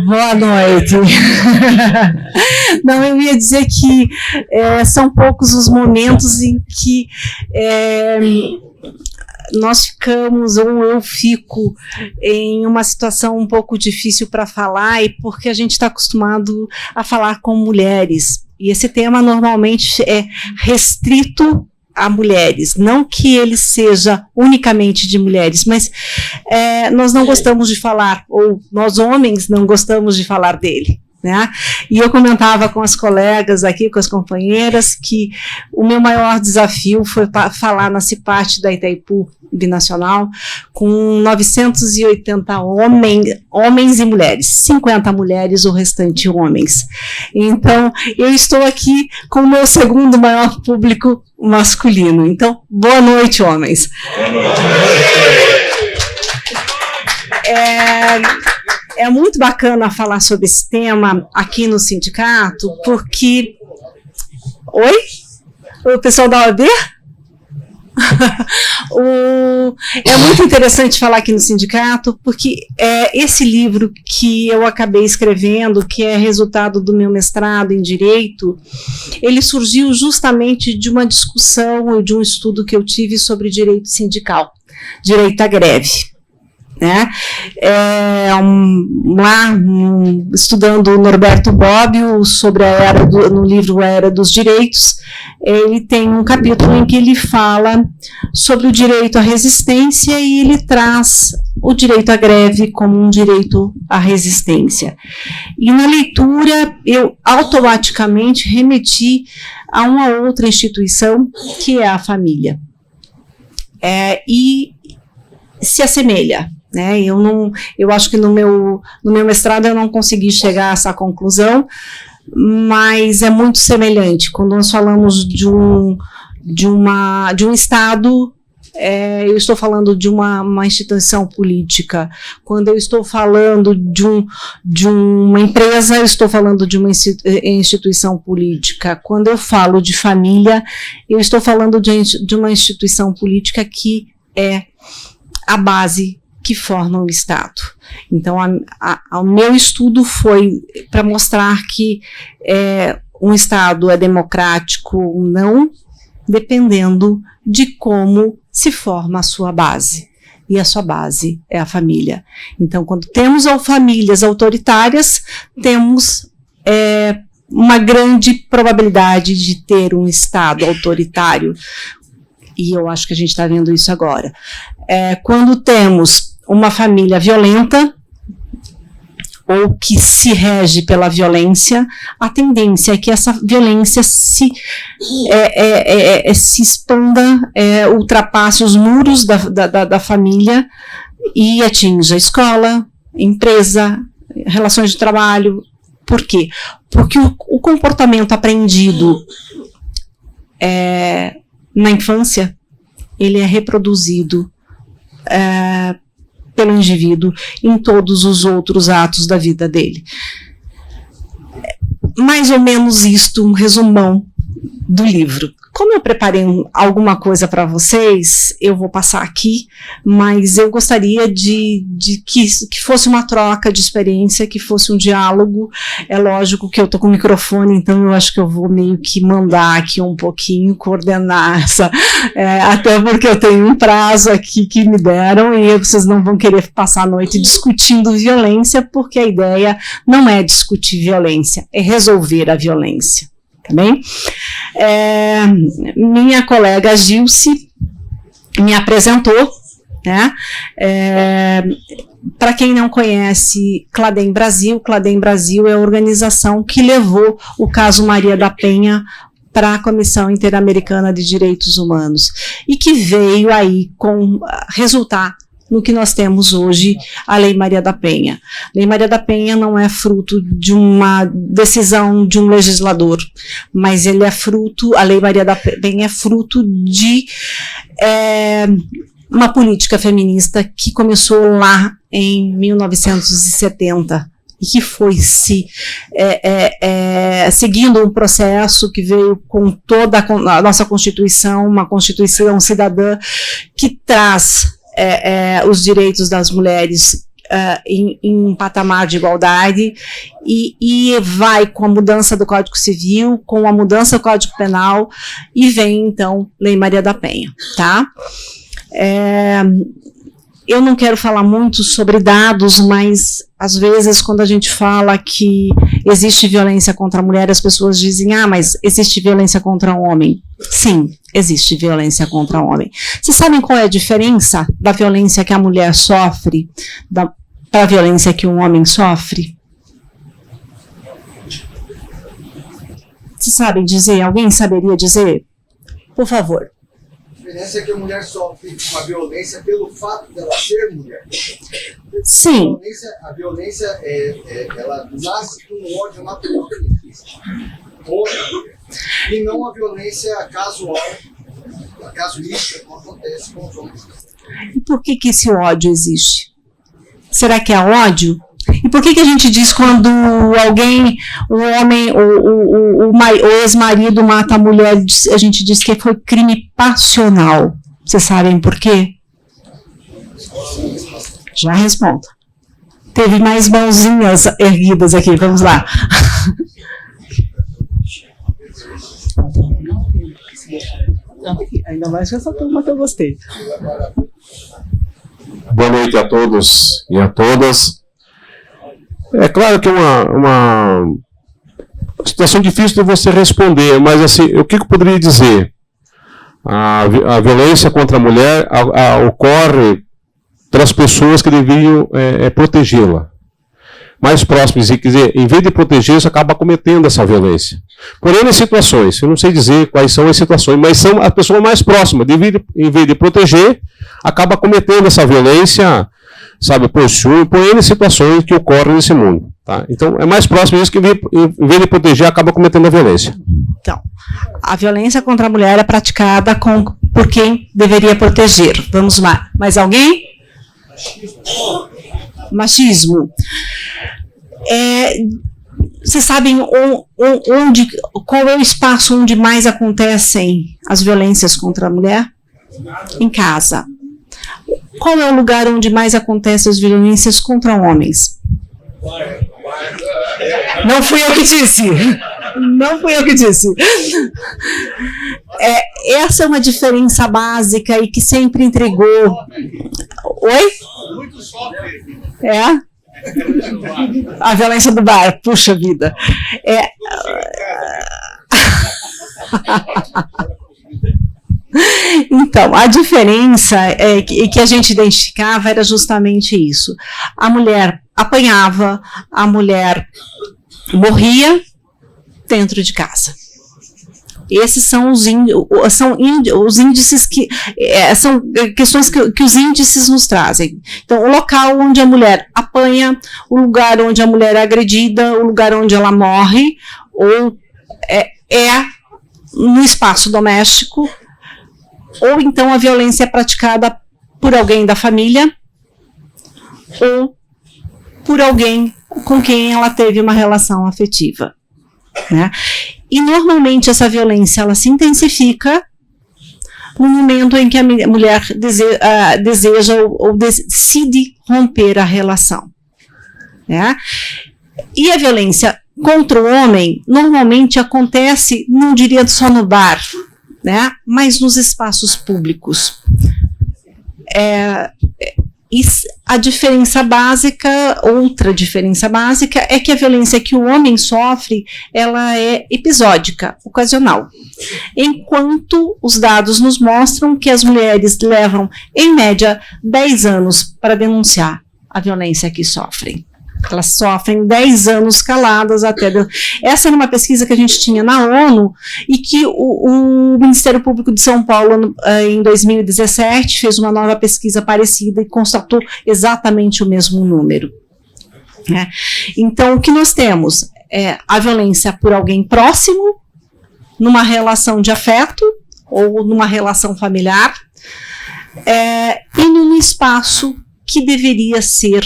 Boa noite. Não, eu ia dizer que são poucos os momentos em que nós ficamos, ou eu fico, em uma situação um pouco difícil para falar, e porque a gente está acostumado a falar com mulheres. E esse tema normalmente é restrito a mulheres, não que ele seja unicamente de mulheres, mas nós não gostamos de falar, ou nós homens não gostamos de falar dele, né? E eu comentava com as colegas aqui, com as companheiras, que o meu maior desafio foi falar na CIPAT da Itaipu Binacional com 980 homens e mulheres, 50 mulheres, o restante homens. Então, eu estou aqui com o meu segundo maior público masculino. Então, boa noite, homens. Boa noite. É muito bacana falar sobre esse tema aqui no sindicato, porque... Oi? O pessoal da OAB? É muito interessante falar aqui no sindicato, porque esse livro que eu acabei escrevendo, que é resultado do meu mestrado em Direito, ele surgiu justamente de uma discussão e de um estudo que eu tive sobre direito sindical, direito à greve. Né? Estudando o Norberto Bobbio sobre no livro A Era dos Direitos, ele tem um capítulo em que ele fala sobre o direito à resistência e ele traz o direito à greve como um direito à resistência. E na leitura eu automaticamente remeti a uma outra instituição, que é a família. E se assemelha. Né? Eu acho que no meu mestrado eu não consegui chegar a essa conclusão, mas é muito semelhante. Quando nós falamos de um Estado, eu estou falando de uma instituição política. Quando eu estou falando de uma empresa, eu estou falando de uma instituição política. Quando eu falo de família, eu estou falando de uma instituição política que é a base que formam o Estado. Então, o meu estudo foi para mostrar que um Estado é democrático ou não, dependendo de como se forma a sua base. E a sua base é a família. Então, quando temos famílias autoritárias, temos uma grande probabilidade de ter um Estado autoritário. E eu acho que a gente está vendo isso agora. Quando temos uma família violenta, ou que se rege pela violência, a tendência é que essa violência se expanda, ultrapasse os muros da família e atinja a escola, empresa, relações de trabalho. Por quê? Porque o comportamento aprendido na infância, ele é reproduzido pelo indivíduo em todos os outros atos da vida dele. Mais ou menos isto, um resumão do livro. Como eu preparei alguma coisa para vocês, eu vou passar aqui, mas eu gostaria de que fosse uma troca de experiência, que fosse um diálogo. É lógico que eu estou com o microfone, então eu acho que eu vou meio que mandar aqui um pouquinho, coordenar até porque eu tenho um prazo aqui que me deram e vocês não vão querer passar a noite discutindo violência, porque a ideia não é discutir violência, é resolver a violência. Tá bem? Minha colega Gilce me apresentou, né? Para quem não conhece Cladem Brasil é a organização que levou o caso Maria da Penha para a Comissão Interamericana de Direitos Humanos e que veio aí resultar no que nós temos hoje, a Lei Maria da Penha. A Lei Maria da Penha não é fruto de uma decisão de um legislador, mas a Lei Maria da Penha é fruto de uma política feminista que começou lá em 1970 e que foi seguindo um processo que veio com toda a nossa Constituição, uma Constituição cidadã que traz os direitos das mulheres em um patamar de igualdade, e vai com a mudança do Código Civil, com a mudança do Código Penal, e vem, então, Lei Maria da Penha, tá? Eu não quero falar muito sobre dados, mas, às vezes, quando a gente fala que existe violência contra a mulher, as pessoas dizem, mas existe violência contra o homem. Sim, existe violência contra o homem. Vocês sabem qual é a diferença da violência que a mulher sofre para a violência que um homem sofre? Vocês sabem dizer? Alguém saberia dizer? Por favor. A diferença é que a mulher sofre uma violência pelo fato dela ser mulher. Sim. A violência ela nasce com um ódio natural e não a violência casual, a casuística, como acontece com os homens. E por que esse ódio existe? Será que é ódio? E por que a gente diz quando alguém, o homem, o ex-marido mata a mulher, a gente diz que foi crime passional? Vocês sabem por quê? Já respondo. Teve mais mãozinhas erguidas aqui, vamos lá. Ainda mais que essa turma que eu gostei. Boa noite a todos e a todas. É claro que é uma situação difícil de você responder, mas assim, o que eu poderia dizer? A violência contra a mulher ocorre pelas pessoas que deveriam protegê-la. Mais próximas, e quer dizer, em vez de proteger, você acaba cometendo essa violência. Por N situações, eu não sei dizer quais são as situações, mas são as pessoas mais próximas, em vez de proteger, acaba cometendo essa violência, sabe, por ciúme, por N situações que ocorrem nesse mundo. Tá? Então, é mais próximo disso que, em vez de proteger, acaba cometendo a violência. Então, a violência contra a mulher é praticada por quem deveria proteger. Vamos lá. Mais alguém? Machismo. Vocês sabem qual é o espaço onde mais acontecem as violências contra a mulher? Em casa. Qual é o lugar onde mais acontecem as violências contra homens? Não fui eu que disse. Não fui eu que disse. Essa é uma diferença básica e que sempre intrigou. Oi? A violência do bar, puxa vida. Então, a diferença que a gente identificava era justamente isso. A mulher apanhava, a mulher morria dentro de casa. Esses são os índices que são questões que os índices nos trazem. Então, o local onde a mulher apanha, o lugar onde a mulher é agredida, o lugar onde ela morre, ou no espaço doméstico, ou então a violência é praticada por alguém da família, ou por alguém com quem ela teve uma relação afetiva, né? E normalmente essa violência ela se intensifica no momento em que a mulher deseja ou decide romper a relação, né? E a violência contra o homem normalmente acontece, não diria só no bar, né? Mas nos espaços públicos. E a diferença básica, outra diferença básica, é que a violência que o homem sofre, ela é episódica, ocasional. Enquanto os dados nos mostram que as mulheres levam, em média, 10 anos para denunciar a violência que sofrem. Elas sofrem 10 anos caladas até... Essa era uma pesquisa que a gente tinha na ONU e que o Ministério Público de São Paulo, em 2017, fez uma nova pesquisa parecida e constatou exatamente o mesmo número. Né? Então, o que nós temos é a violência por alguém próximo, numa relação de afeto ou numa relação familiar, e num espaço que deveria ser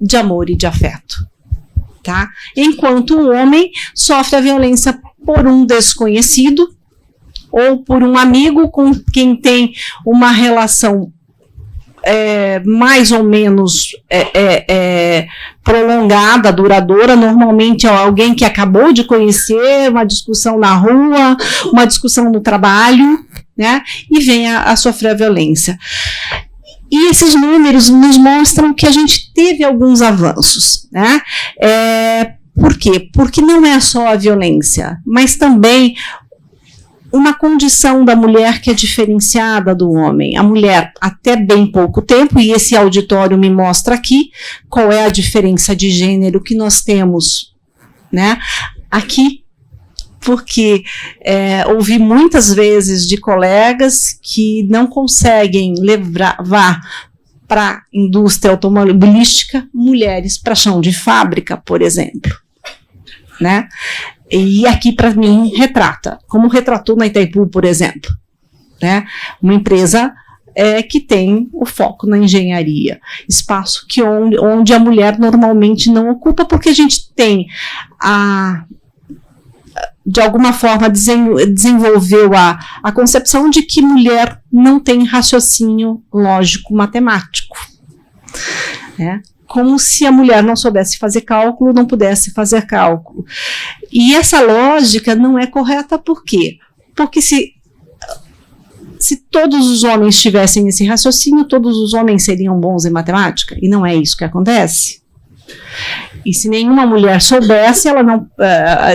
de amor e de afeto, tá? Enquanto o homem sofre a violência por um desconhecido ou por um amigo com quem tem uma relação mais ou menos prolongada, duradoura, normalmente é alguém que acabou de conhecer, uma discussão na rua, uma discussão no trabalho, né, e vem a sofrer a violência. E esses números nos mostram que a gente teve alguns avanços, né? Por quê? Porque não é só a violência, mas também uma condição da mulher que é diferenciada do homem. A mulher, até bem pouco tempo, e esse auditório me mostra aqui qual é a diferença de gênero que nós temos, né, aqui, porque ouvi muitas vezes de colegas que não conseguem levar para a indústria automobilística mulheres para chão de fábrica, por exemplo, né? E aqui, para mim, retrata, como retratou na Itaipu, por exemplo, né? Uma empresa que tem o foco na engenharia, espaço onde a mulher normalmente não ocupa, porque a gente tem de alguma forma desenvolveu a concepção de que mulher não tem raciocínio lógico matemático, né? Como se a mulher não soubesse fazer cálculo, não pudesse fazer cálculo. E essa lógica não é correta, por quê? Porque se todos os homens tivessem esse raciocínio, todos os homens seriam bons em matemática, e não é isso que acontece. E se nenhuma mulher soubesse, ela não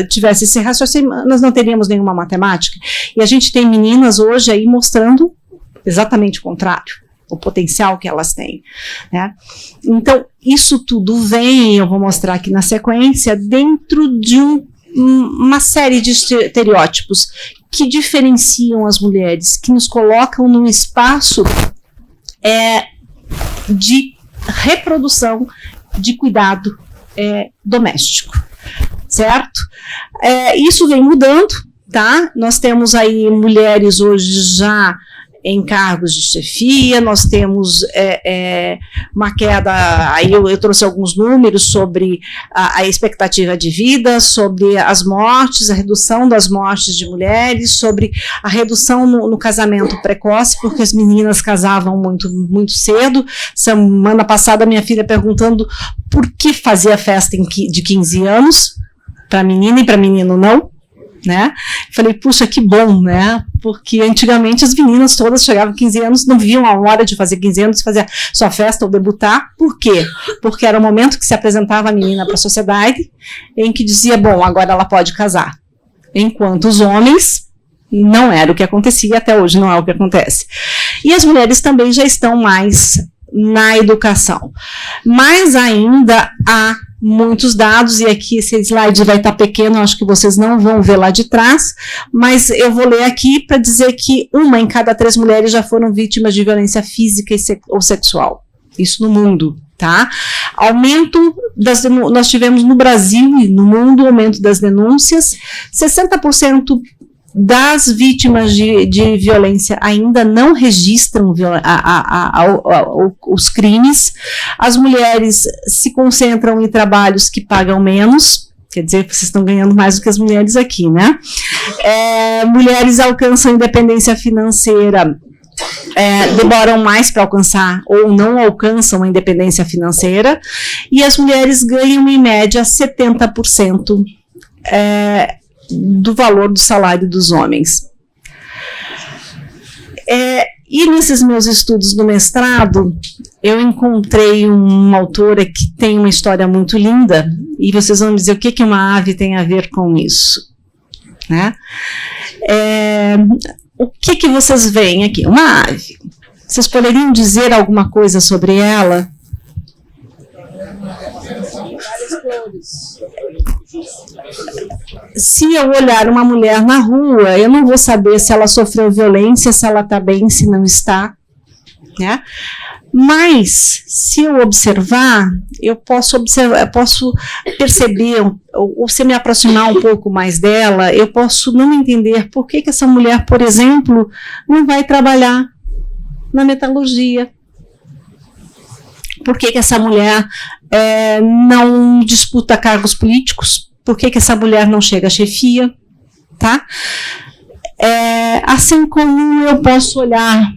tivesse esse raciocínio, nós não teríamos nenhuma matemática. E a gente tem meninas hoje aí mostrando exatamente o contrário, o potencial que elas têm, né? Então, isso tudo vem, eu vou mostrar aqui na sequência, dentro de uma série de estereótipos que diferenciam as mulheres, que nos colocam num espaço de reprodução, de cuidado doméstico, certo? Isso vem mudando, tá? Nós temos aí mulheres hoje já em cargos de chefia, nós temos uma queda, aí eu trouxe alguns números sobre a expectativa de vida, sobre as mortes, a redução das mortes de mulheres, sobre a redução no casamento precoce, porque as meninas casavam muito, muito cedo. Semana passada, minha filha perguntando por que fazia festa de 15 anos, para menina e para menino não, né? Falei, puxa, que bom, né? Porque antigamente as meninas todas chegavam a 15 anos, não viam a hora de fazer 15 anos, de fazer sua festa ou debutar. Por quê? Porque era o momento que se apresentava a menina para a sociedade, em que dizia, bom, agora ela pode casar. Enquanto os homens, não era o que acontecia, até hoje não é o que acontece. E as mulheres também já estão mais na educação. Mas ainda há muitos dados, e aqui esse slide vai estar pequeno, acho que vocês não vão ver lá de trás, mas eu vou ler aqui para dizer que 1 em cada 3 mulheres já foram vítimas de violência física ou sexual. Isso no mundo, tá? Aumento nós tivemos no Brasil e no mundo, aumento das denúncias, 60% das vítimas de violência ainda não registram os crimes. As mulheres se concentram em trabalhos que pagam menos, quer dizer, vocês estão ganhando mais do que as mulheres aqui, né? Mulheres alcançam independência financeira, demoram mais para alcançar ou não alcançam a independência financeira, e as mulheres ganham em média 70% do valor do salário dos homens. E nesses meus estudos no mestrado, eu encontrei uma autora que tem uma história muito linda, e vocês vão dizer o que uma ave tem a ver com isso, né? O que vocês veem aqui? Uma ave. Vocês poderiam dizer alguma coisa sobre ela? Várias flores. Se eu olhar uma mulher na rua, eu não vou saber se ela sofreu violência, se ela está bem, se não está, né? Mas, se eu observar, eu posso perceber, ou se me aproximar um pouco mais dela, eu posso não entender por que essa mulher, por exemplo, não vai trabalhar na metalurgia. Por que essa mulher não disputa cargos políticos? Por que essa mulher não chega à chefia? Tá? Assim como eu posso olhar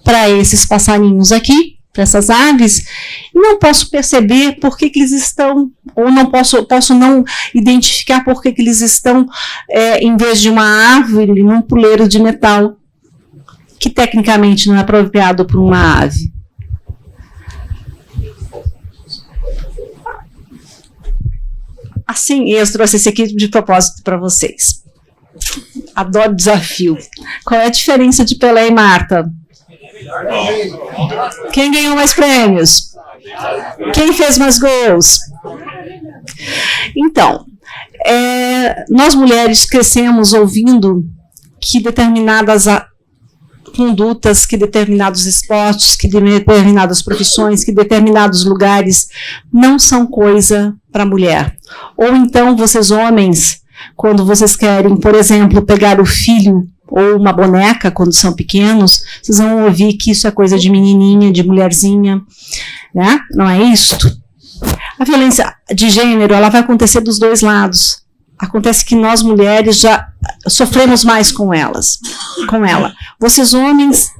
para esses passarinhos aqui, para essas aves, e não posso perceber por que eles estão, ou não posso não identificar por que eles estão, em vez de uma árvore, num puleiro de metal, que tecnicamente não é apropriado para uma ave. Assim, eu trouxe esse aqui de propósito para vocês. Adoro desafio. Qual é a diferença de Pelé e Marta? Quem ganhou mais prêmios? Quem fez mais gols? Então, nós mulheres crescemos ouvindo que determinadas condutas, que determinados esportes, que determinadas profissões, que determinados lugares não são coisa para mulher. Ou então, vocês homens, quando vocês querem, por exemplo, pegar o filho ou uma boneca quando são pequenos, vocês vão ouvir que isso é coisa de menininha, de mulherzinha, né? Não é isto? A violência de gênero, ela vai acontecer dos dois lados. Acontece que nós mulheres já sofremos mais com ela. Vocês homens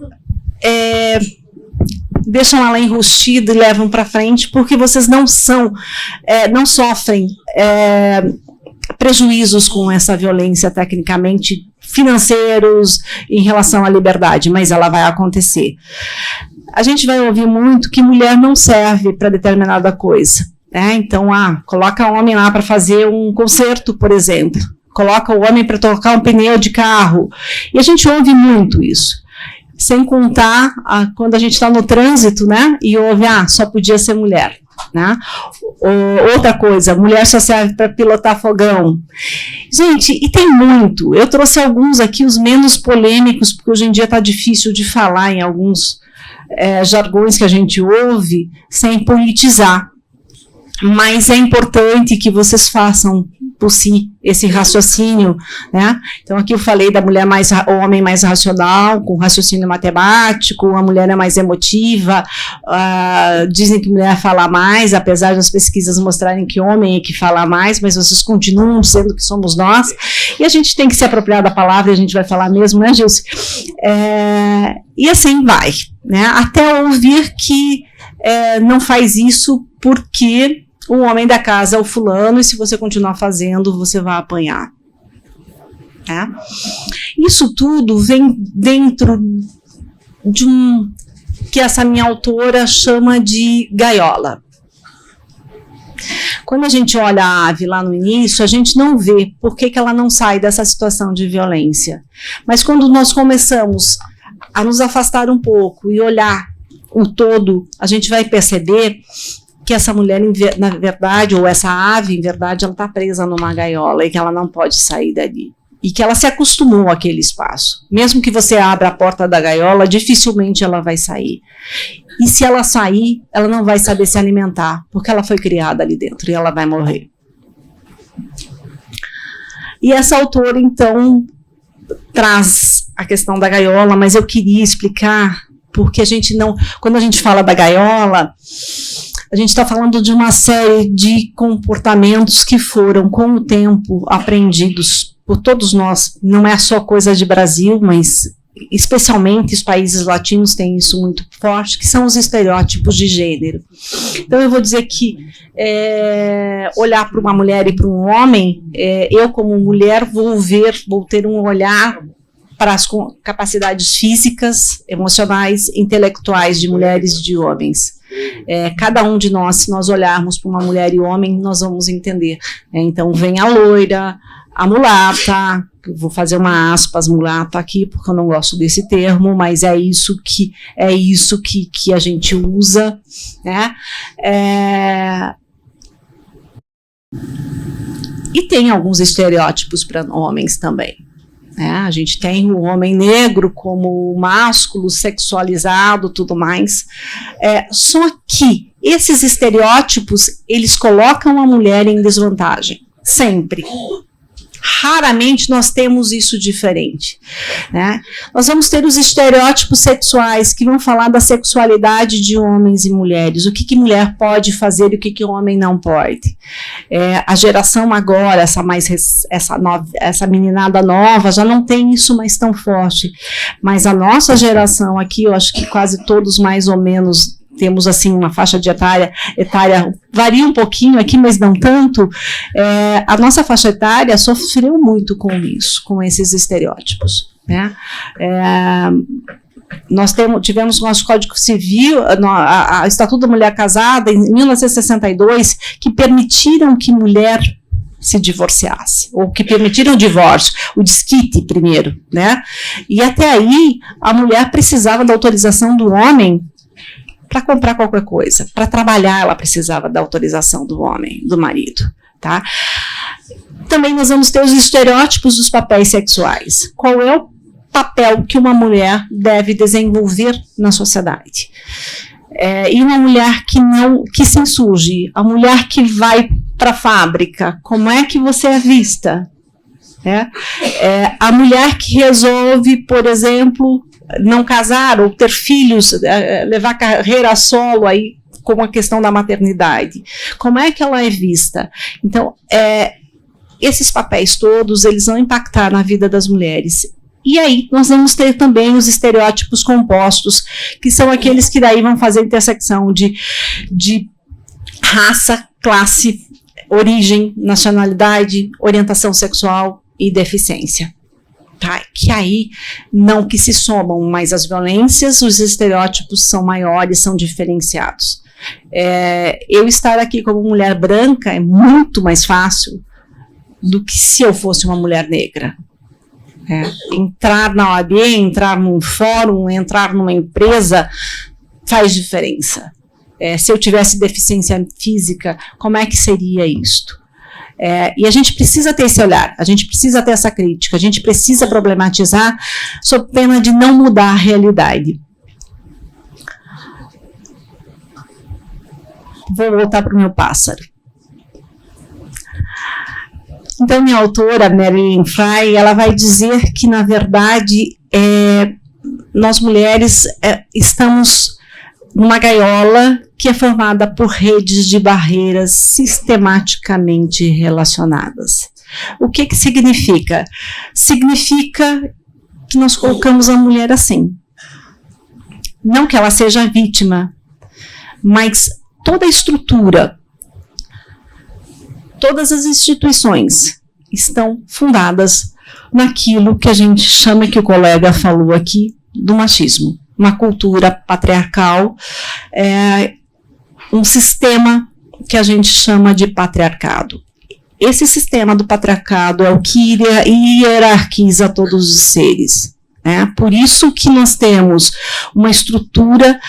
deixam ela enrustida e levam para frente porque vocês não sofrem prejuízos com essa violência tecnicamente financeiros em relação à liberdade, mas ela vai acontecer. A gente vai ouvir muito que mulher não serve para determinada coisa. Então, coloca o homem lá para fazer um concerto, por exemplo. Coloca o homem para trocar um pneu de carro. E a gente ouve muito isso. Sem contar quando a gente está no trânsito, né? E ouve, só podia ser mulher. Né? Outra coisa, mulher só serve para pilotar fogão. Gente, e tem muito. Eu trouxe alguns aqui, os menos polêmicos, porque hoje em dia está difícil de falar em alguns jargões que a gente ouve, sem politizar. Mas é importante que vocês façam por si esse raciocínio, né? Então aqui eu falei da mulher o homem mais racional, com raciocínio matemático, a mulher é mais emotiva, dizem que mulher fala mais, apesar das pesquisas mostrarem que homem é que fala mais, mas vocês continuam dizendo que somos nós, e a gente tem que se apropriar da palavra, e a gente vai falar mesmo, né, Gilce? E assim vai, né? Até ouvir que não faz isso porque o homem da casa é o fulano, e se você continuar fazendo, você vai apanhar. Isso tudo vem dentro de que essa minha autora chama de gaiola. Quando a gente olha a ave lá no início, a gente não vê por que ela não sai dessa situação de violência. Mas quando nós começamos a nos afastar um pouco e olhar o todo, a gente vai perceber que essa mulher, na verdade, ou essa ave, em verdade, ela está presa numa gaiola e que ela não pode sair dali. E que ela se acostumou àquele espaço. Mesmo que você abra a porta da gaiola, dificilmente ela vai sair. E se ela sair, ela não vai saber se alimentar, porque ela foi criada ali dentro e ela vai morrer. E essa autora, então, traz a questão da gaiola, mas eu queria explicar, porque a gente não... Quando a gente fala da gaiola, a gente está falando de uma série de comportamentos que foram, com o tempo, aprendidos por todos nós. Não é só coisa de Brasil, mas especialmente os países latinos têm isso muito forte, que são os estereótipos de gênero. Então eu vou dizer que olhar para uma mulher e para um homem, eu como mulher vou ter um olhar para as capacidades físicas, emocionais, intelectuais de mulheres e de homens. Cada um de nós, se nós olharmos para uma mulher e homem, nós vamos entender. Então vem a loira, a mulata, vou fazer uma aspas mulata aqui, porque eu não gosto desse termo, mas é isso que a gente usa, né? E tem alguns estereótipos para homens também. A gente tem o homem negro como másculo, sexualizado, tudo mais. Só que esses estereótipos, eles colocam a mulher em desvantagem, sempre. Raramente nós temos isso diferente, né? Nós vamos ter os estereótipos sexuais que vão falar da sexualidade de homens e mulheres, o que mulher pode fazer e o que homem não pode. A geração agora, essa meninada nova, já não tem isso mais tão forte, mas a nossa geração aqui, eu acho que quase todos mais ou menos temos assim uma faixa de etária varia um pouquinho aqui, mas não tanto, a nossa faixa etária sofreu muito com isso, com esses estereótipos, né? Nós tivemos o nosso Código Civil, a Estatuto da Mulher Casada, em 1962, que permitiram que mulher se divorciasse, ou que permitiram o divórcio, o desquite primeiro, né? E até aí, a mulher precisava da autorização do homem para comprar qualquer coisa. Para trabalhar, ela precisava da autorização do homem, do marido, tá? Também nós vamos ter os estereótipos dos papéis sexuais. Qual é o papel que uma mulher deve desenvolver na sociedade? E uma mulher que se insurge, a mulher que vai para a fábrica, como é que você é vista? A mulher que resolve, por exemplo, não casar ou ter filhos, levar carreira solo aí, como a questão da maternidade. Como é que ela é vista? Então, esses papéis todos, eles vão impactar na vida das mulheres. E aí nós vamos ter também os estereótipos compostos, que são aqueles que daí vão fazer intersecção de raça, classe, origem, nacionalidade, orientação sexual e deficiência. Tá? Que aí não que se somam, mas as violências, os estereótipos são maiores, são diferenciados. Eu estar aqui como mulher branca é muito mais fácil do que se eu fosse uma mulher negra. Entrar na OAB, entrar num fórum, entrar numa empresa faz diferença. Se eu tivesse deficiência física, como é que seria isto? E a gente precisa ter esse olhar, a gente precisa ter essa crítica, a gente precisa problematizar sob pena de não mudar a realidade. Vou voltar para o meu pássaro. Então, minha autora, Marilyn Frye, ela vai dizer que, na verdade, nós mulheres estamos numa gaiola que é formada por redes de barreiras sistematicamente relacionadas. O que significa? Significa que nós colocamos a mulher assim. Não que ela seja vítima, mas toda a estrutura, todas as instituições estão fundadas naquilo que a gente chama, que o colega falou aqui, do machismo. Uma cultura patriarcal, um sistema que a gente chama de patriarcado. Esse sistema do patriarcado é o que hierarquiza todos os seres. Por isso que nós temos uma estrutura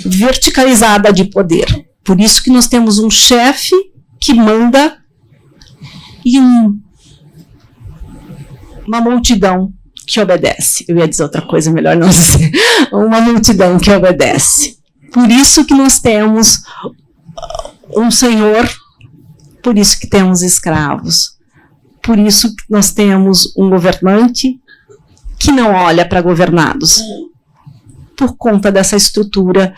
verticalizada de poder. Por isso que nós temos um chefe que manda e uma multidão que obedece. Eu ia dizer outra coisa, melhor não dizer. Uma multidão que obedece. Por isso que nós temos um senhor, por isso que temos escravos. Por isso que nós temos um governante que não olha para governados. Por conta dessa estrutura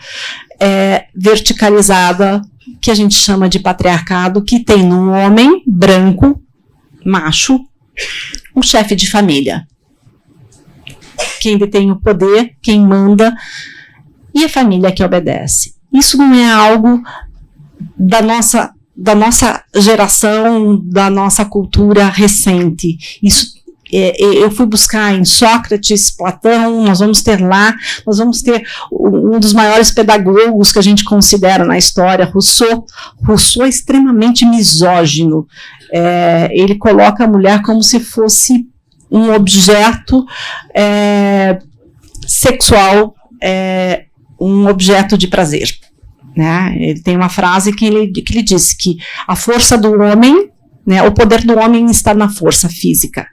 verticalizada que a gente chama de patriarcado, que tem no homem branco, macho, um chefe de família. Quem detém o poder, quem manda, e a família que obedece. Isso não é algo da nossa geração, da nossa cultura recente. Isso eu fui buscar em Sócrates, Platão, nós vamos ter um dos maiores pedagogos que a gente considera na história, Rousseau. Rousseau é extremamente misógino. Ele coloca a mulher como se fosse um objeto sexual, um objeto de prazer. Ele tem uma frase que ele diz que a força do homem, o poder do homem está na força física.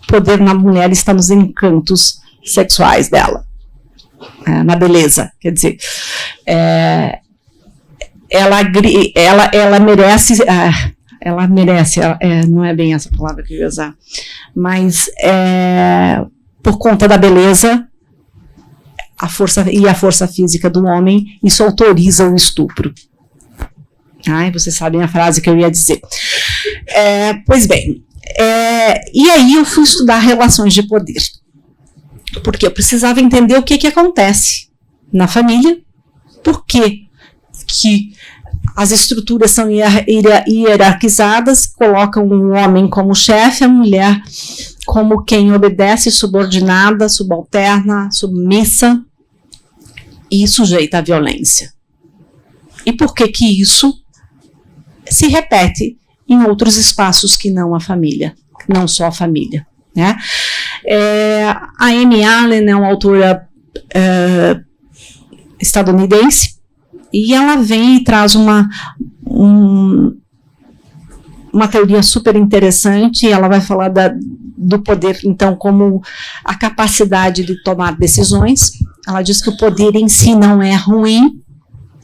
O poder na mulher está nos encantos sexuais dela, na beleza. Quer dizer, ela merece... ela merece, não é bem essa palavra que eu ia usar, mas por conta da beleza, a força física do homem, isso autoriza o estupro. Vocês sabem a frase que eu ia dizer. Pois bem, e aí eu fui estudar relações de poder, porque eu precisava entender o que acontece na família, Por que as estruturas são hierarquizadas, colocam o homem como chefe, a mulher como quem obedece, subordinada, subalterna, submissa e sujeita à violência? E por que isso se repete em outros espaços que não a família, não só a família, né? A Amy Allen é uma autora estadunidense, e ela vem e traz uma teoria super interessante. Ela vai falar do poder, então, como a capacidade de tomar decisões. Ela diz que o poder em si não é ruim,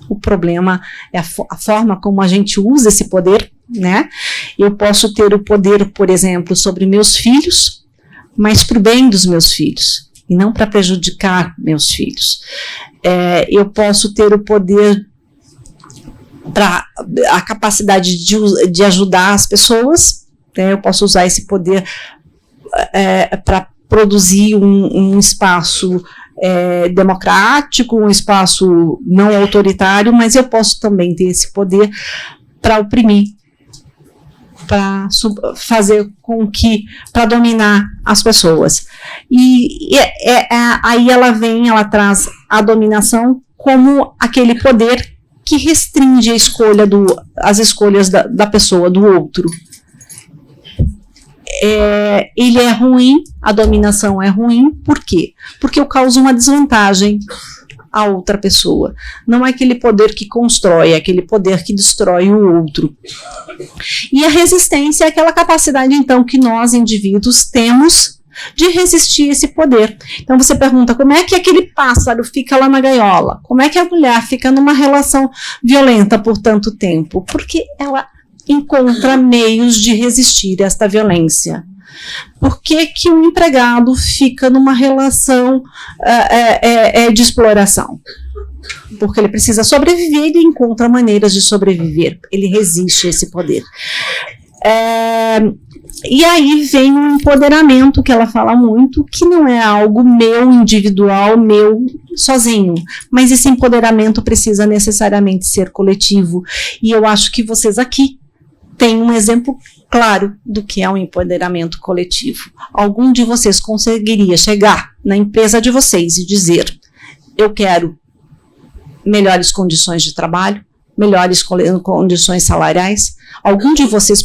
o problema é a forma como a gente usa esse poder, né? Eu posso ter o poder, por exemplo, sobre meus filhos, mas para o bem dos meus filhos, e não para prejudicar meus filhos. Eu posso ter o poder, a capacidade de ajudar as pessoas, né? Eu posso usar esse poder para produzir um espaço democrático, um espaço não autoritário, mas eu posso também ter esse poder para oprimir, para fazer com que, para dominar as pessoas. E aí ela traz a dominação como aquele poder que restringe as escolhas da pessoa, do outro. Ele é ruim, a dominação é ruim, por quê? Porque eu causo uma desvantagem a outra pessoa. Não é aquele poder que constrói, é aquele poder que destrói o outro. E a resistência é aquela capacidade, então, que nós, indivíduos, temos de resistir a esse poder. Então você pergunta, como é que aquele pássaro fica lá na gaiola? Como é que a mulher fica numa relação violenta por tanto tempo? Porque ela encontra meios de resistir a esta violência. Por que um empregado fica numa relação de exploração? Porque ele precisa sobreviver, ele encontra maneiras de sobreviver, ele resiste a esse poder. E aí vem o empoderamento, que ela fala muito, que não é algo meu, individual, meu, sozinho, mas esse empoderamento precisa necessariamente ser coletivo, e eu acho que vocês aqui têm um exemplo claro do que é um empoderamento coletivo. Algum de vocês conseguiria chegar na empresa de vocês e dizer, eu quero melhores condições de trabalho, melhores condições salariais? Algum de vocês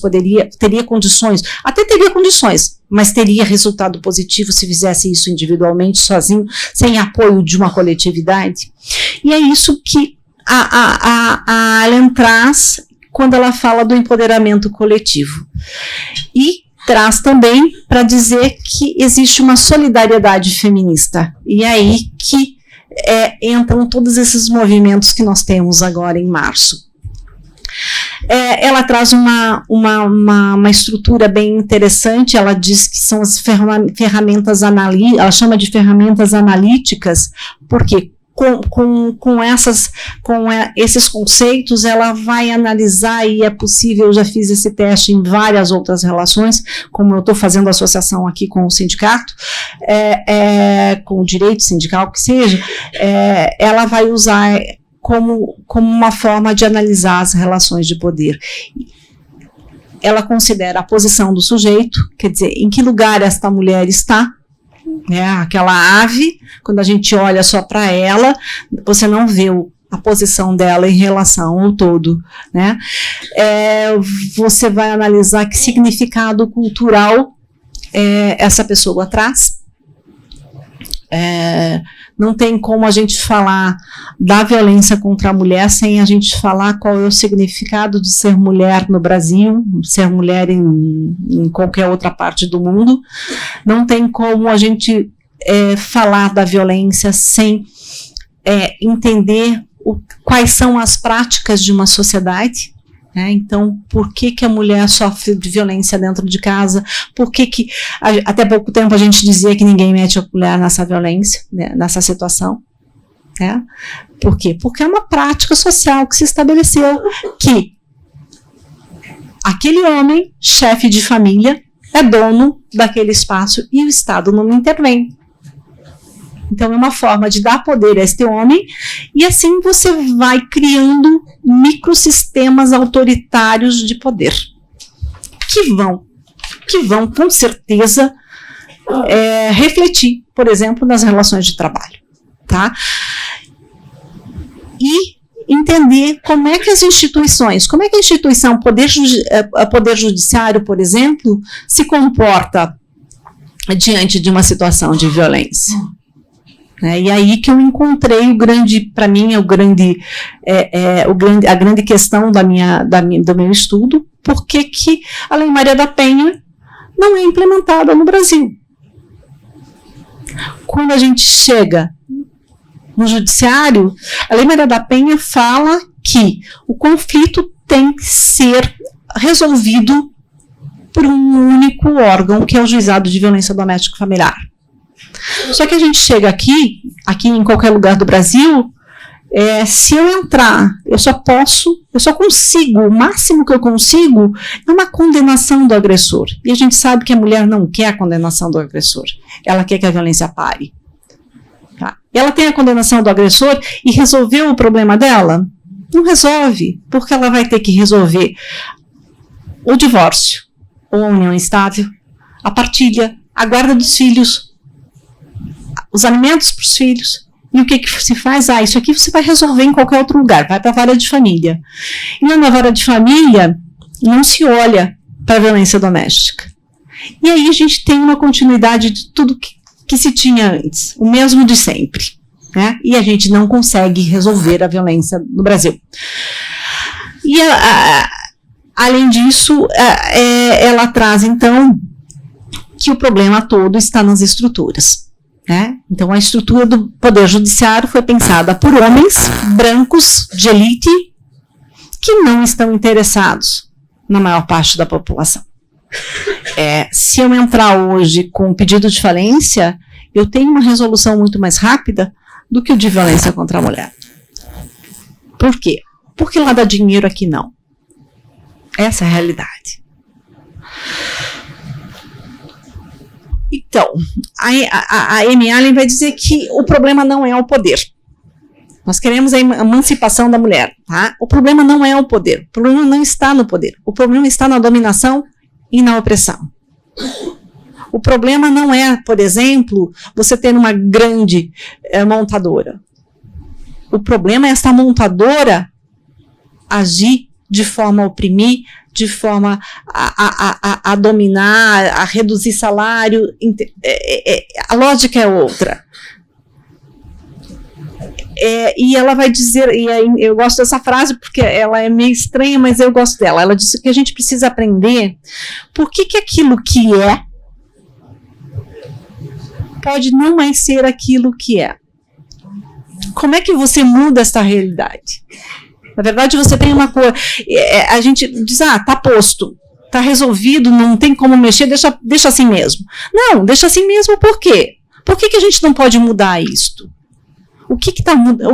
teria condições, até teria condições, mas teria resultado positivo se fizesse isso individualmente, sozinho, sem apoio de uma coletividade? E é isso que a Allen traz quando ela fala do empoderamento coletivo. E traz também para dizer que existe uma solidariedade feminista. E é aí que entram todos esses movimentos que nós temos agora em março. Ela traz uma estrutura bem interessante. Ela diz que são as ferramentas analíticas, ela chama de ferramentas analíticas, porque com esses conceitos ela vai analisar, e é possível, eu já fiz esse teste em várias outras relações, como eu estou fazendo associação aqui com o sindicato, com o direito sindical, que seja, ela vai usar como uma forma de analisar as relações de poder. Ela considera a posição do sujeito, quer dizer, em que lugar esta mulher está, aquela ave, quando a gente olha só para ela, você não vê a posição dela em relação ao todo, né? Você vai analisar que significado cultural essa pessoa traz. Não tem como a gente falar da violência contra a mulher sem a gente falar qual é o significado de ser mulher no Brasil, ser mulher em qualquer outra parte do mundo. Não tem como a gente falar da violência sem entender quais são as práticas de uma sociedade. Então, por que a mulher sofre de violência dentro de casa? Por que até pouco tempo a gente dizia que ninguém mete a colher nessa violência, nessa situação? Por quê? Porque é uma prática social que se estabeleceu que aquele homem, chefe de família, é dono daquele espaço e o Estado não intervém. Então, é uma forma de dar poder a este homem, e assim você vai criando microsistemas autoritários de poder, que vão com certeza refletir, por exemplo, nas relações de trabalho, tá? E entender como é que as instituições, como é que a instituição Poder Judiciário, por exemplo, se comporta diante de uma situação de violência. E aí que eu encontrei para mim, a grande questão do meu estudo, por que a Lei Maria da Penha não é implementada no Brasil. Quando a gente chega no judiciário, a Lei Maria da Penha fala que o conflito tem que ser resolvido por um único órgão, que é o Juizado de Violência Doméstica e Familiar. Só que a gente chega aqui em qualquer lugar do Brasil, se eu entrar, eu só consigo, o máximo que eu consigo é uma condenação do agressor. E a gente sabe que a mulher não quer a condenação do agressor, ela quer que a violência pare. Tá? Ela tem a condenação do agressor e resolveu o problema dela? Não resolve, porque ela vai ter que resolver o divórcio, ou a união estável, a partilha, a guarda dos filhos, os alimentos para os filhos. E o que se faz? Isso aqui você vai resolver em qualquer outro lugar, vai para a vara de família. E na vara de família não se olha para a violência doméstica. E aí a gente tem uma continuidade de tudo que se tinha antes, o mesmo de sempre, né? E a gente não consegue resolver a violência no Brasil. E além disso, ela traz então que o problema todo está nas estruturas. Então, a estrutura do Poder Judiciário foi pensada por homens brancos de elite que não estão interessados na maior parte da população. Se eu entrar hoje com um pedido de falência, eu tenho uma resolução muito mais rápida do que o de violência contra a mulher. Por quê? Porque lá dá dinheiro, aqui não. Essa é a realidade. Então, a Amy Allen vai dizer que o problema não é o poder. Nós queremos a emancipação da mulher, tá? O problema não é o poder. O problema não está no poder. O problema está na dominação e na opressão. O problema não é, por exemplo, você ter uma grande montadora. O problema é essa montadora agir de forma a oprimir, de forma a dominar, a reduzir salário. A lógica é outra. E ela vai dizer, e eu gosto dessa frase porque ela é meio estranha, mas eu gosto dela. Ela diz que a gente precisa aprender por que aquilo que é pode não mais ser aquilo que é. Como é que você muda essa realidade? Na verdade, você tem uma coisa. A gente diz, tá posto, tá resolvido, não tem como mexer, deixa assim mesmo. Não, deixa assim mesmo por quê? Por que a gente não pode mudar isto? O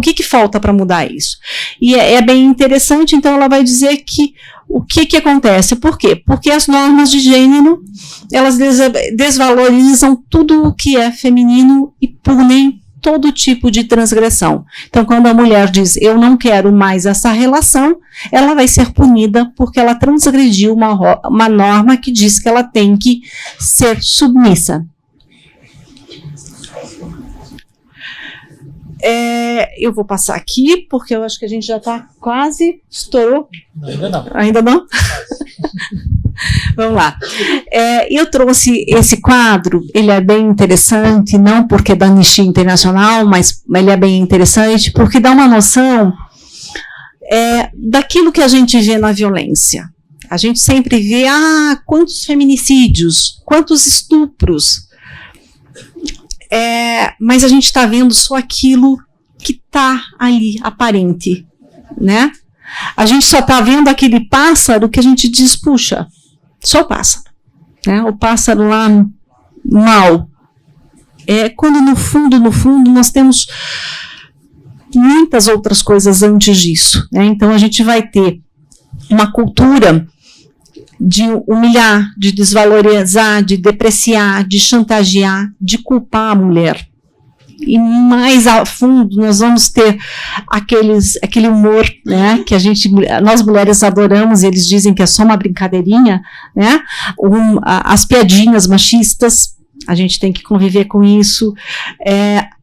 que falta para mudar isso? E é bem interessante, então ela vai dizer que o que acontece. Por quê? Porque as normas de gênero, elas desvalorizam tudo o que é feminino e punem todo tipo de transgressão. Então, quando a mulher diz, eu não quero mais essa relação, ela vai ser punida porque ela transgrediu uma norma que diz que ela tem que ser submissa. Eu vou passar aqui, porque eu acho que a gente já está quase, estourou. Ainda não. Ainda não? Vamos lá. Eu trouxe esse quadro, ele é bem interessante, não porque é da Anistia Internacional, mas ele é bem interessante porque dá uma noção daquilo que a gente vê na violência. A gente sempre vê, quantos feminicídios, quantos estupros, mas a gente está vendo só aquilo que está ali, aparente, né? A gente só está vendo aquele pássaro que a gente diz, puxa, só o pássaro, né? O pássaro lá mal. Quando no fundo, nós temos muitas outras coisas antes disso, né? Então a gente vai ter uma cultura de humilhar, de desvalorizar, de depreciar, de chantagear, de culpar a mulher. e mais a fundo nós vamos ter aquele humor, né, que nós mulheres adoramos, e eles dizem que é só uma brincadeirinha, né, as piadinhas machistas, a gente tem que conviver com isso,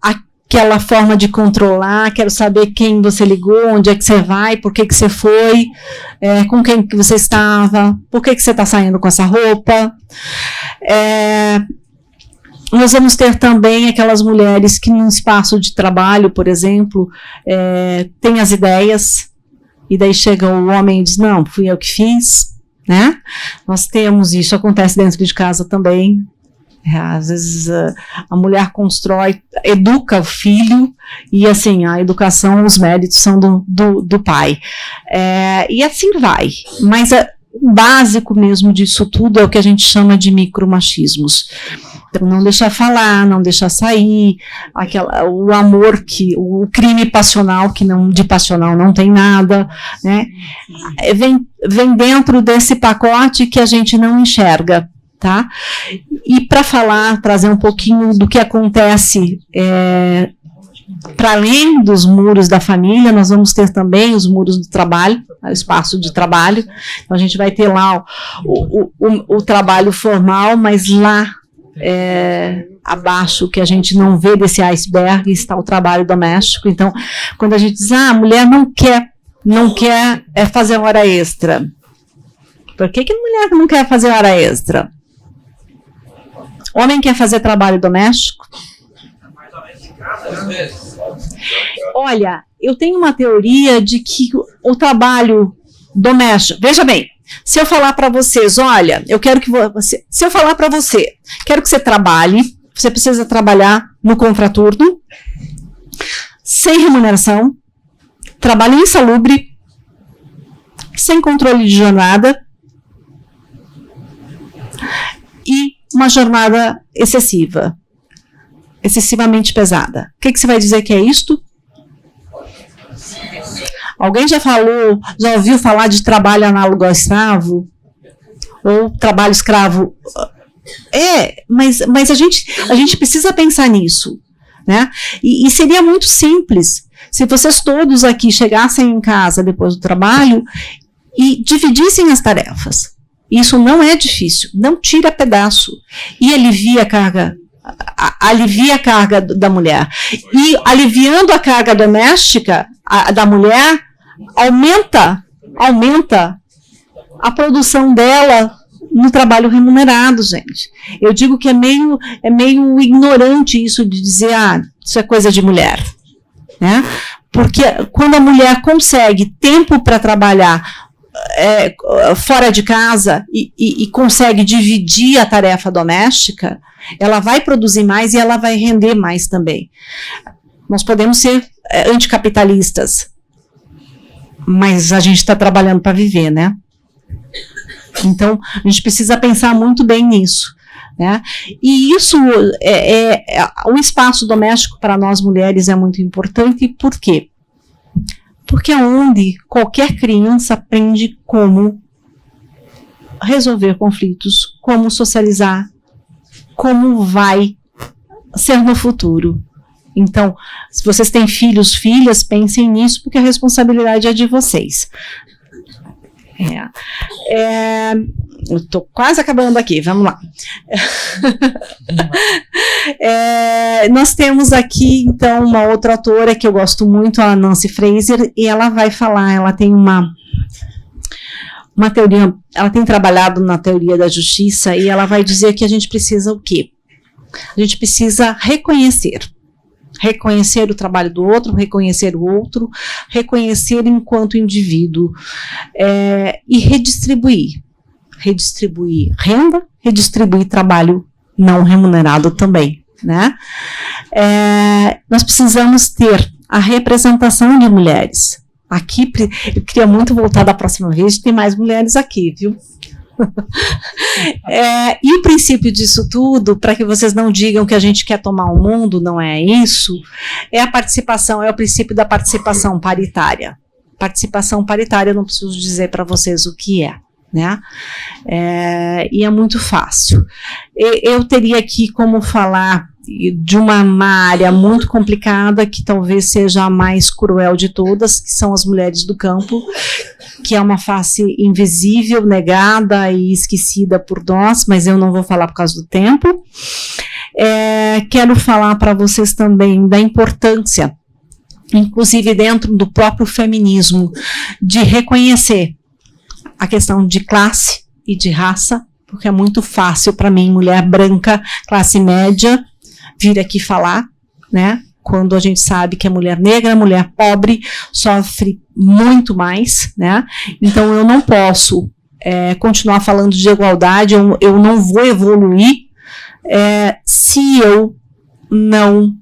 aquela forma de controlar, quero saber quem você ligou, onde é que você vai, por que você foi, com quem que você estava, por que você está saindo com essa roupa. Nós vamos ter também aquelas mulheres que num espaço de trabalho, por exemplo, têm as ideias, e daí chega o homem e diz, não, fui eu que fiz, né? Nós temos isso, acontece dentro de casa também. Às vezes a mulher constrói, educa o filho, e assim, a educação, os méritos são do pai. E assim vai. Mas o básico mesmo disso tudo é o que a gente chama de micromachismos. Então, não deixar falar, não deixar sair, o amor, o crime passional, que de passional não tem nada, né? Vem dentro desse pacote que a gente não enxerga, tá? E para trazer um pouquinho do que acontece para além dos muros da família, nós vamos ter também os muros do trabalho, o espaço de trabalho. Então, a gente vai ter lá o trabalho formal, mas lá abaixo, que a gente não vê desse iceberg, está o trabalho doméstico. Então, quando a gente diz, a mulher não quer fazer hora extra. Por que a mulher não quer fazer hora extra? Homem quer fazer trabalho doméstico? Olha, eu tenho uma teoria de que o trabalho doméstico, veja bem, se eu falar para vocês, olha, eu quero que você, se eu falar para você, quero que você trabalhe, você precisa trabalhar no contraturno, sem remuneração, trabalho insalubre, sem controle de jornada e uma jornada excessivamente pesada. O que você vai dizer que é isto? Alguém já ouviu falar de trabalho análogo ao escravo? Ou trabalho escravo? Mas a gente precisa pensar nisso, né? E seria muito simples se vocês todos aqui chegassem em casa depois do trabalho e dividissem as tarefas. Isso não é difícil, não tira pedaço e alivia a carga da mulher. E aliviando a carga doméstica da mulher, aumenta a produção dela no trabalho remunerado, gente. Eu digo que é meio ignorante isso de dizer, isso é coisa de mulher, né? Porque quando a mulher consegue tempo para trabalhar fora de casa e consegue dividir a tarefa doméstica, ela vai produzir mais e ela vai render mais também. Nós podemos ser anticapitalistas, mas a gente está trabalhando para viver, né? Então, a gente precisa pensar muito bem nisso, né? E isso, o espaço doméstico para nós mulheres é muito importante. Por quê? Porque é onde qualquer criança aprende como resolver conflitos, como socializar, como vai ser no futuro. Então, se vocês têm filhos, filhas, pensem nisso, porque a responsabilidade é de vocês. Eu estou quase acabando aqui, vamos lá. Nós temos aqui, então, uma outra autora que eu gosto muito, a Nancy Fraser, e ela vai falar, ela tem uma teoria, ela tem trabalhado na teoria da justiça, e ela vai dizer que a gente precisa o quê? A gente precisa reconhecer o trabalho do outro, reconhecer o outro, reconhecer enquanto indivíduo, e redistribuir renda, redistribuir trabalho não remunerado também, né? Nós precisamos ter a representação de mulheres. Aqui, eu queria muito voltar da próxima vez, tem mais mulheres aqui, viu? E o princípio disso tudo, para que vocês não digam que a gente quer tomar o mundo, não é isso, é a participação, é o princípio da participação paritária. Participação paritária, eu não preciso dizer para vocês o que é, né? E é muito fácil. Eu teria aqui como falar de uma área muito complicada, que talvez seja a mais cruel de todas, que são as mulheres do campo, que é uma face invisível, negada e esquecida por nós, mas eu não vou falar por causa do tempo. Quero falar para vocês também da importância, inclusive dentro do próprio feminismo, de reconhecer a questão de classe e de raça, porque é muito fácil para mim, mulher branca, classe média, vir aqui falar, né? Quando a gente sabe que a mulher negra, a mulher pobre, sofre muito mais, né? Então eu não posso continuar falando de igualdade, eu não vou evoluir se eu não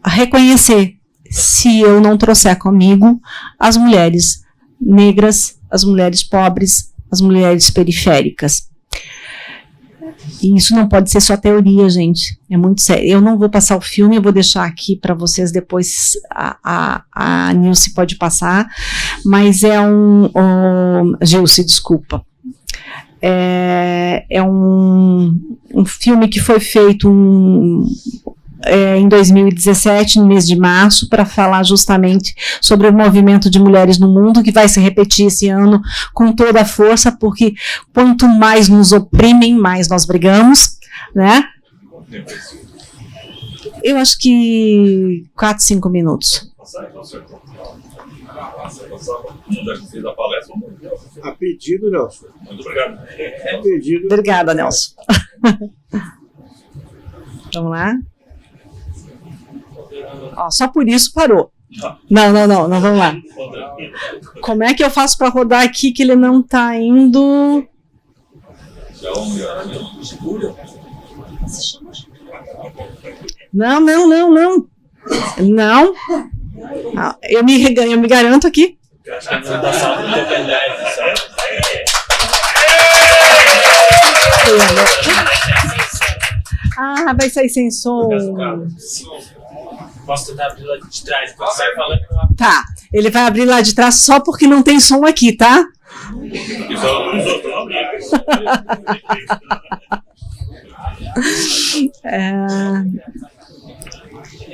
reconhecer, se eu não trouxer comigo as mulheres negras, as mulheres pobres, as mulheres periféricas. E isso não pode ser só teoria, gente. É muito sério. Eu não vou passar o filme, eu vou deixar aqui para vocês depois, a Nilce pode passar, mas Gilce, desculpa. É um filme que foi feito em 2017, no mês de março, para falar justamente sobre o movimento de mulheres no mundo, que vai se repetir esse ano com toda a força, porque quanto mais nos oprimem, mais nós brigamos, né? Eu acho que 4, 5 minutos. A pedido, Nelson. Muito obrigado. A pedido. Obrigada, Nelson. Vamos lá. Só por isso parou. Não, vamos lá. Como é que eu faço para rodar aqui que ele não está indo? Não. Não. Eu me garanto aqui. Vai sair sem som. Posso tentar abrir lá de trás, quando sai falando. Tá, ele vai abrir lá de trás só porque não tem som aqui, tá?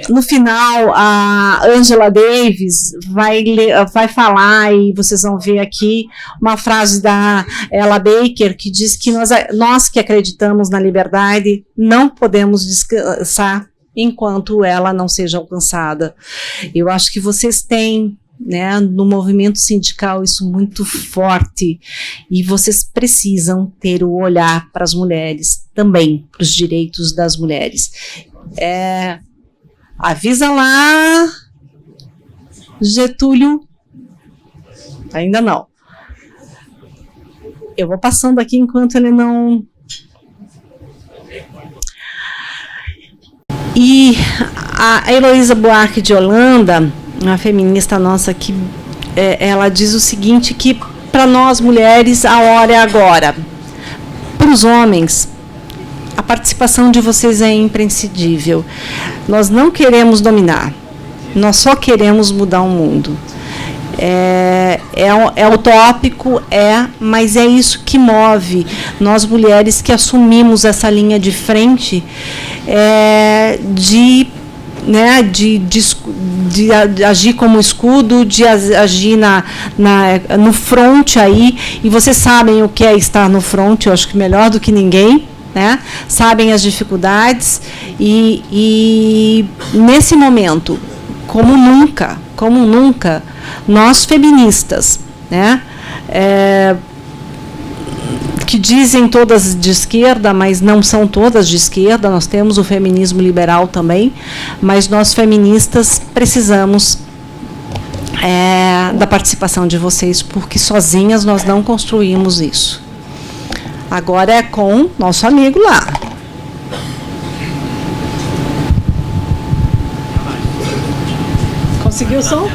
No final, a Angela Davis vai falar, e vocês vão ver aqui uma frase da Ella Baker, que diz que nós que acreditamos na liberdade não podemos descansar enquanto ela não seja alcançada. Eu acho que vocês têm, né, no movimento sindical isso muito forte, e vocês precisam ter o olhar para as mulheres também, para os direitos das mulheres. Avisa lá, Getúlio. Ainda não. Eu vou passando aqui enquanto ele não... E a Heloísa Buarque de Holanda, uma feminista nossa, que ela diz o seguinte, que para nós mulheres a hora é agora. Para os homens, a participação de vocês é imprescindível. Nós não queremos dominar, nós só queremos mudar o mundo. É utópico, mas é isso que move nós mulheres que assumimos essa linha de frente, de agir como escudo, de agir no front aí, e vocês sabem o que é estar no front, eu acho que melhor do que ninguém, né? Sabem as dificuldades, e nesse momento, como nunca, nós feministas, né, que dizem todas de esquerda, mas não são todas de esquerda, nós temos o feminismo liberal também, mas nós feministas precisamos da participação de vocês, porque sozinhas nós não construímos isso. Agora é com nosso amigo lá. Conseguiu o som?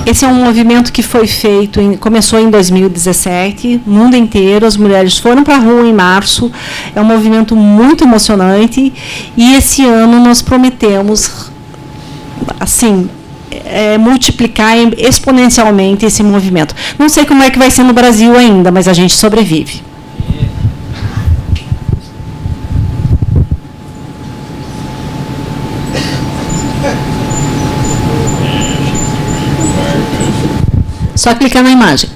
Esse é um movimento que foi feito, começou em 2017, mundo inteiro, as mulheres foram para a rua em março, é um movimento muito emocionante, e esse ano nós prometemos, assim, multiplicar exponencialmente esse movimento. Não sei como é que vai ser no Brasil ainda, mas a gente sobrevive. Só clicar na imagem.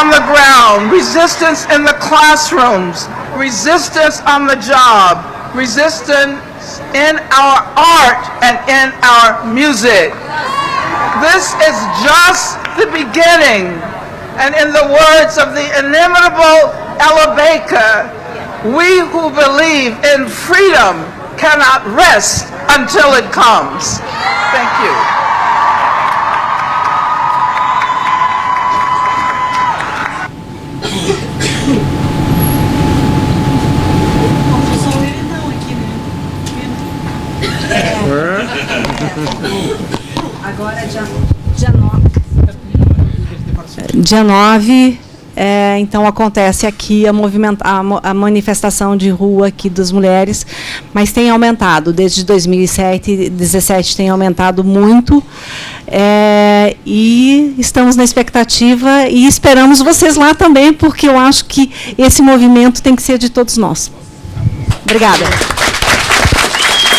On the ground, resistance in the classrooms, resistance on the job, resistance in our art and in our music. This is just the beginning. And in the words of the inimitable Ella Baker, we who believe in freedom cannot rest until it comes. Thank you. Agora, dia 9, então acontece aqui a manifestação de rua aqui das mulheres, mas tem aumentado, desde 2007, 2017 tem aumentado muito, e estamos na expectativa e esperamos vocês lá também, porque eu acho que esse movimento tem que ser de todos nós. Obrigada.